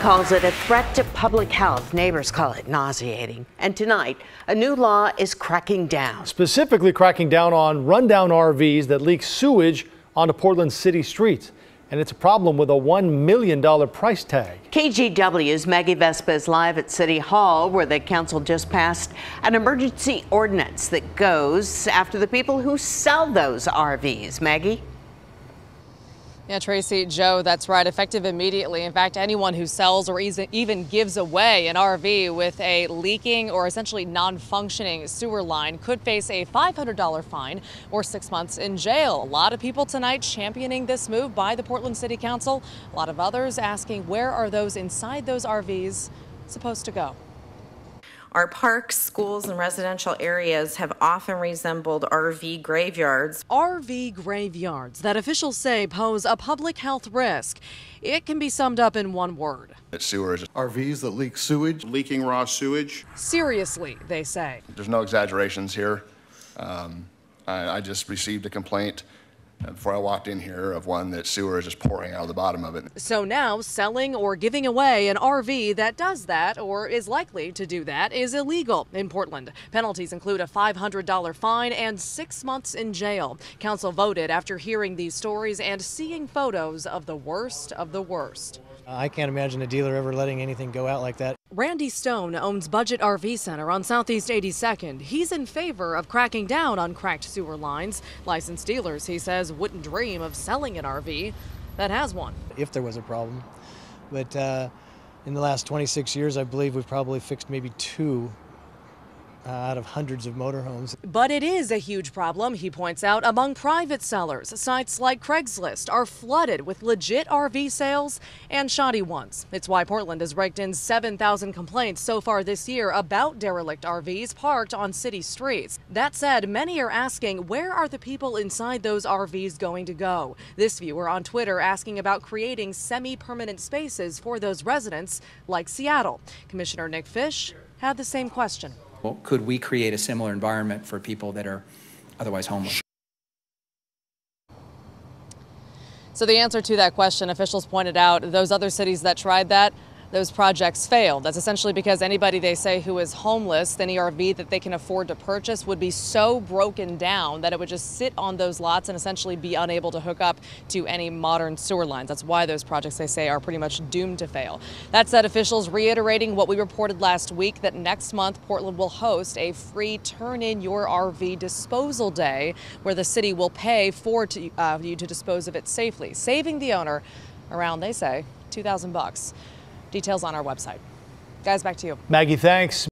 calls it a threat to public health. Neighbors call it nauseating. And tonight, a new law is cracking down. Specifically cracking down on rundown RVs that leak sewage onto Portland city streets. And it's a problem with a $1 million price tag. KGW's Maggie Vespa is live at City Hall, where the council just passed an emergency ordinance that goes after the people who sell those RVs. Maggie? Yeah, Tracy, Joe, that's right. Effective immediately. In fact, anyone who sells or even gives away an RV with a leaking or essentially non-functioning sewer line could face a $500 fine or 6 months in jail. A lot of people tonight championing this move by the Portland City Council. A lot of others asking, where are those inside those RVs supposed to go? Our parks, schools, and residential areas have often resembled RV graveyards. RV graveyards that officials say pose a public health risk. It can be summed up in one word. It's sewers. RVs that leak sewage. Leaking raw sewage. Seriously, they say. There's no exaggerations here. I just received a complaint before I walked in here of one that sewer is just pouring out of the bottom of it. So now selling or giving away an RV that does that or is likely to do that is illegal in Portland. Penalties include a $500 fine and 6 months in jail. Council voted after hearing these stories and seeing photos of the worst of the worst. I can't imagine a dealer ever letting anything go out like that. Randy Stone owns Budget RV Center on Southeast 82nd. He's in favor of cracking down on cracked sewer lines. Licensed dealers, he says, wouldn't dream of selling an RV that has one. If there was a problem. But in the last 26 years, I believe we've probably fixed maybe 2 out of hundreds of motorhomes. But it is a huge problem, he points out, among private sellers. Sites like Craigslist are flooded with legit RV sales and shoddy ones. It's why Portland has raked in 7,000 complaints so far this year about derelict RVs parked on city streets. That said, many are asking, where are the people inside those RVs going to go? This viewer on Twitter asking about creating semi-permanent spaces for those residents like Seattle. Commissioner Nick Fish had the same question. Well, could we create a similar environment for people that are otherwise homeless? So the answer to that question, officials pointed out, those other cities that tried that, those projects failed. That's essentially because anybody, they say, who is homeless, any RV that they can afford to purchase would be so broken down that it would just sit on those lots and essentially be unable to hook up to any modern sewer lines. That's why those projects, they say, are pretty much doomed to fail. That said, officials reiterating what we reported last week, that next month Portland will host a free Turn In Your RV Disposal Day, where the city will pay for you to dispose of it safely, saving the owner around, they say, $2,000. Details on our website. Guys, back to you. Maggie, thanks.